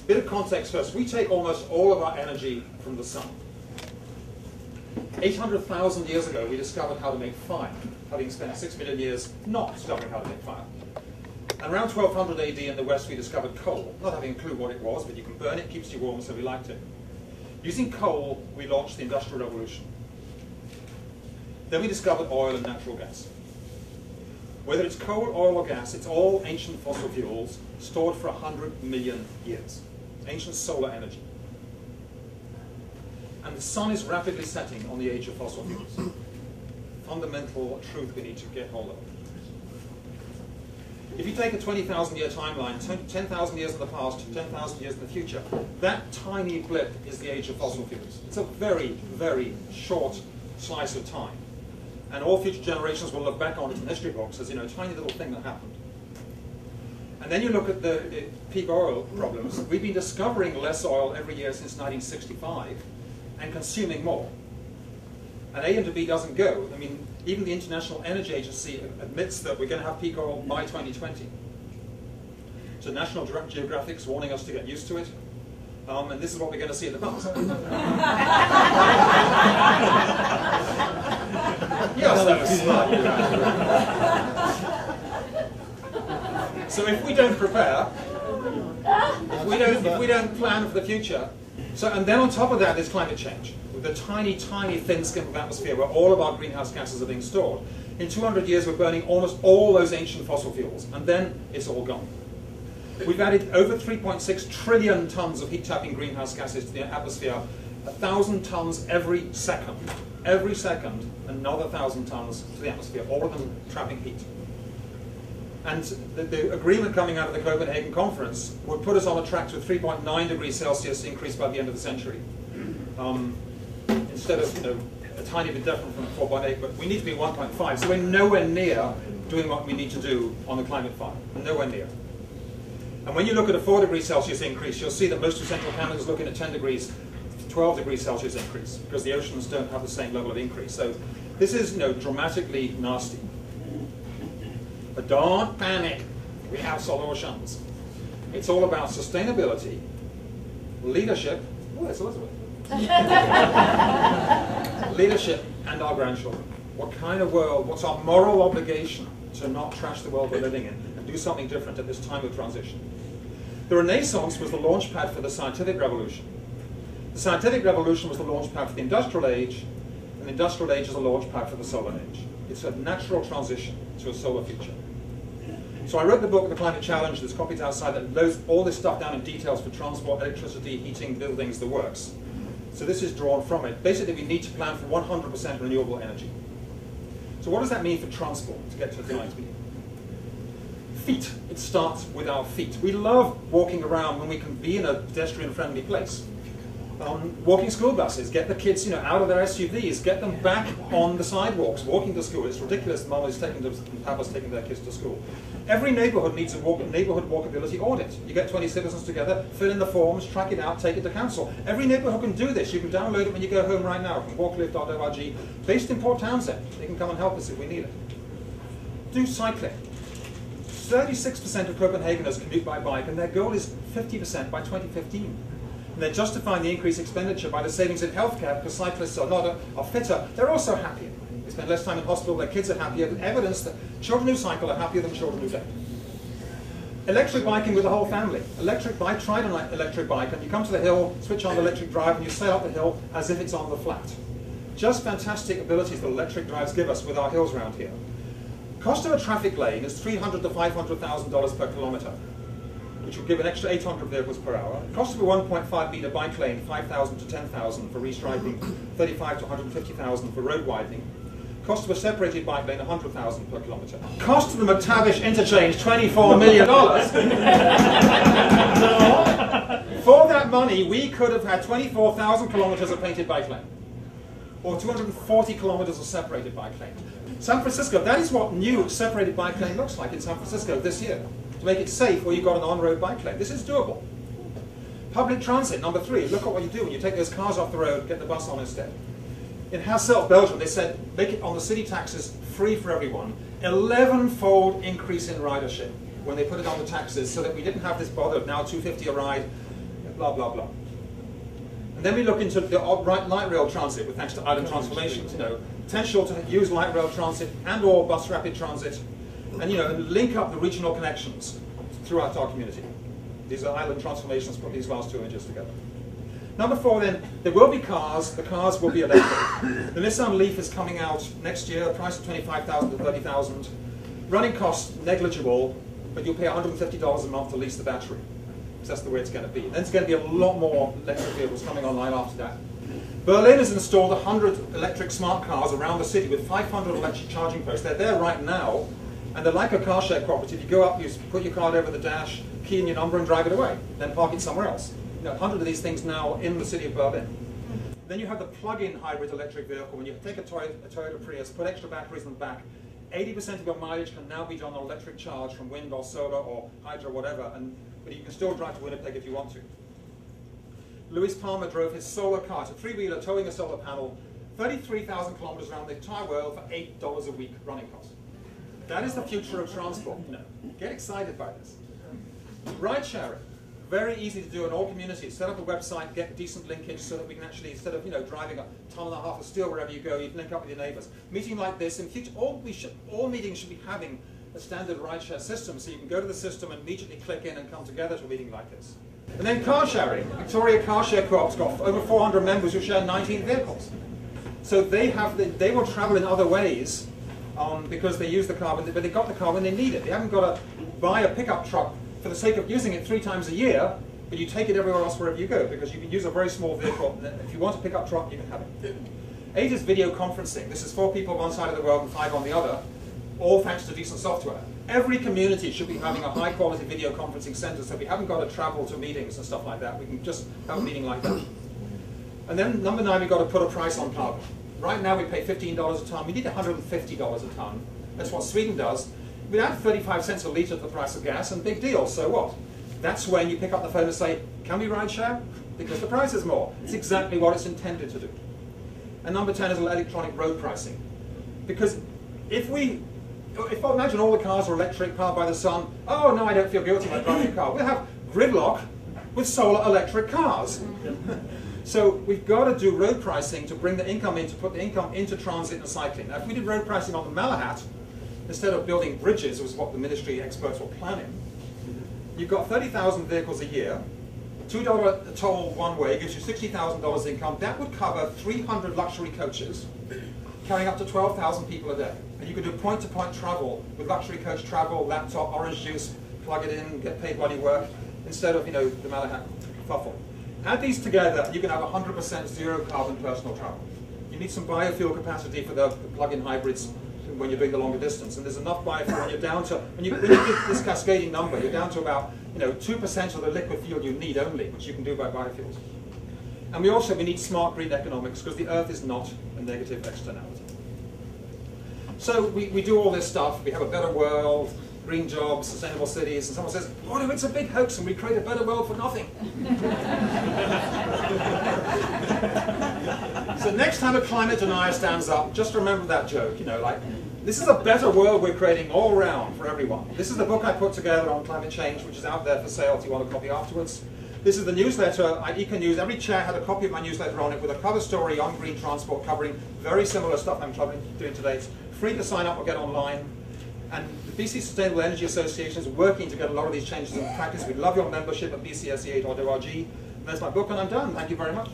Bit of context first. We take almost all of our energy from the sun. 800,000 years ago, we discovered how to make fire, having spent 6 million years not discovering how to make fire. And around 1200 AD in the West, we discovered coal, not having a clue what it was, but you can burn it, keeps you warm, so we liked it. Using coal, we launched the Industrial Revolution. Then we discovered oil and natural gas. Whether it's coal, oil, or gas, it's all ancient fossil fuels stored for 100 million years. Ancient solar energy. And the sun is rapidly setting on the age of fossil fuels. Fundamental truth we need to get hold of. If you take a 20,000 year timeline, 10,000 years in the past, 10,000 years in the future, that tiny blip is the age of fossil fuels. It's a very, very short slice of time. And all future generations will look back on it in history books as, you know, a tiny little thing that happened. And then you look at the peak oil problems. We've been discovering less oil every year since 1965 and consuming more. And A into B doesn't go. I mean, even the International Energy Agency admits that we're going to have peak oil by 2020. So National Geographic's warning us to get used to it. And this is what we're going to see in the past. Yes, that was smart. So if we don't prepare, if we don't plan for the future, and then on top of that there's climate change. With the tiny, tiny thin skin of atmosphere where all of our greenhouse gases are being stored. In 200 years we're burning almost all those ancient fossil fuels, and then it's all gone. We've added over 3.6 trillion tons of heat-trapping greenhouse gases to the atmosphere, 1,000 tons every second. Every second, another 1,000 tons to the atmosphere, all of them trapping heat. And the agreement coming out of the Copenhagen conference would put us on a track to a 3.9 degrees Celsius increase by the end of the century. Instead of, you know, a tiny bit different from 4.8, but we need to be 1.5. So we're nowhere near doing what we need to do on the climate file. Nowhere near. And when you look at a 4 degrees Celsius increase, you'll see that most of Central Canada is looking at 10 degrees, 12 degrees Celsius increase, because the oceans don't have the same level of increase. So this is, you know, dramatically nasty. But don't panic. We have solutions. It's all about sustainability, leadership. Oh, that's Elizabeth. Leadership and our grandchildren. What kind of world, what's our moral obligation to not trash the world we're living in and do something different at this time of transition? The Renaissance was the launch pad for the scientific revolution. The scientific revolution was the launch pad for the industrial age, and the industrial age is a launch pad for the solar age. It's a natural transition to a solar future. So I wrote the book, The Climate Challenge, there's copies outside that loads all this stuff down in details for transport, electricity, heating, buildings, the works. So this is drawn from it. Basically, we need to plan for 100% renewable energy. So what does that mean for transport, to get to tonight's meeting? Feet. It starts with our feet. We love walking around when we can be in a pedestrian-friendly place. Walking school buses, get the kids, you know, out of their SUVs, get them back on the sidewalks, walking to school. It's ridiculous. Mom is taking and Papa's taking their kids to school. Every neighborhood needs a neighborhood walkability audit. You get 20 citizens together, fill in the forms, track it out, take it to council. Every neighborhood can do this. You can download it when you go home right now from walklive.org. Based in Port Townsend, they can come and help us if we need it. Do cycling. 36% of Copenhageners commute by bike, and their goal is 50% by 2015. And they're justifying the increased expenditure by the savings in healthcare because cyclists are fitter. They're also happier. They spend less time in hospital, their kids are happier. There's evidence that children who cycle are happier than children who don't. Electric biking with the whole family. Electric bike, try an electric bike, and you come to the hill, switch on the electric drive, and you sail up the hill as if it's on the flat. Just fantastic abilities that electric drives give us with our hills around here. Cost of a traffic lane is $300,000 to $500,000 per kilometre, which would give an extra 800 vehicles per hour. Cost of a 1.5 metre bike lane, $5,000 to $10,000 for restriping, $35,000 to $150,000 for road widening. Cost of a separated bike lane, $100,000 per kilometre. Cost of the McTavish interchange, $24 million. For that money, we could have had 24,000 kilometres of painted bike lane, or 240 kilometres of separated bike lane. San Francisco, that is what new separated bike lane looks like in San Francisco this year. To make it safe where you've got an on-road bike lane. This is doable. Public transit, number 3. Look at what you do when you take those cars off the road, get the bus on instead. In Hasselt, Belgium, they said, make it on the city taxes free for everyone. 11-fold increase in ridership when they put it on the taxes so that we didn't have this bother of now $2.50 a ride. blah, blah, blah. And then we look into the light rail transit, with thanks to island transformations, potential to use light rail transit and or bus rapid transit, and and link up the regional connections throughout our community. These are island transformations, put these last two images together. Number 4 then, there will be cars, the cars will be electric. The Nissan Leaf is coming out next year, price of $25,000 to $30,000. Running costs negligible, but you'll pay $150 a month to lease the battery. Because that's the way it's going to be. Then it's going to be a lot more electric vehicles coming online after that. Berlin has installed 100 electric smart cars around the city with 500 electric charging posts. They're there right now, and they're like a car share cooperative. You go up, you put your card over the dash, key in your number and drive it away, then park it somewhere else. 100 of these things now in the city of Berlin. Then you have the plug-in hybrid electric vehicle. When you take a Toyota Prius, put extra batteries in the back, 80% of your mileage can now be done on electric charge from wind or solar or hydro, whatever, but you can still drive to Winnipeg if you want to. Louis Palmer drove his solar car, it's a 3-wheeler towing a solar panel, 33,000 kilometers around the entire world for $8 a week running cost. That is the future of transport. Get excited by this. Ride sharing. Very easy to do in all communities. Set up a website, get decent linkage so that we can actually, instead of driving a ton and a half of steel wherever you go, you can link up with your neighbors. Meeting like this, in future, all meetings should be having a standard rideshare system, so you can go to the system and immediately click in and come together to a meeting like this. And then car sharing. Victoria Car Share Co-op's got over 400 members who share 19 vehicles. So they will travel in other ways because they use the car, but they got the car when they need it. They haven't got to buy a pickup truck for the sake of using it 3 times a year, but you take it everywhere else wherever you go, because you can use a very small vehicle. If you want a pickup truck, you can have it. 8 is video conferencing. This is 4 people on one side of the world and 5 on the other, all thanks to decent software. Every community should be having a high-quality video conferencing center, so we haven't got to travel to meetings and stuff like that. We can just have a meeting like that. And then number 9, we've got to put a price on carbon. Right now we pay $15 a ton. We need $150 a ton. That's what Sweden does. We add 35 cents a litre to the price of gas, and big deal, so what? That's when you pick up the phone and say, can we ride share? Because the price is more. It's exactly what it's intended to do. And number 10 is electronic road pricing. Because if I imagine all the cars are electric, powered by the sun, oh no, I don't feel guilty about driving a car. We'll have gridlock with solar electric cars. So we've got to do road pricing to bring the income in, to put the income into transit and cycling. Now if we did road pricing on the Malahat, instead of building bridges, was what the ministry experts were planning, you've got 30,000 vehicles a year, $2 a toll one way gives you $60,000 income. That would cover 300 luxury coaches, carrying up to 12,000 people a day. And you could do point-to-point travel with luxury coach travel, laptop, orange juice, plug it in, get paid while you work, instead of, the Malahat fuffle. Add these together, you can have 100% zero carbon personal travel. You need some biofuel capacity for the plug-in hybrids when you're doing the longer distance, and there's enough biofuel when you're down to, when you do this cascading number, you're down to about 2% of the liquid fuel you need only, which you can do by biofuels. And we need smart green economics, because the Earth is not a negative externality. So we do all this stuff, we have a better world, green jobs, sustainable cities, and someone says, oh no, it's a big hoax and we create a better world for nothing. So next time a climate denier stands up, just remember that joke, this is a better world we're creating all around for everyone. This is the book I put together on climate change, which is out there for sale if you want a copy afterwards. This is the newsletter at EcoNews. Every chair had a copy of my newsletter on it with a cover story on green transport covering very similar stuff I'm doing today. It's free to sign up or get online. And the BC Sustainable Energy Association is working to get a lot of these changes in practice. We love your membership at bcseh.org. And that's my book, and I'm done. Thank you very much.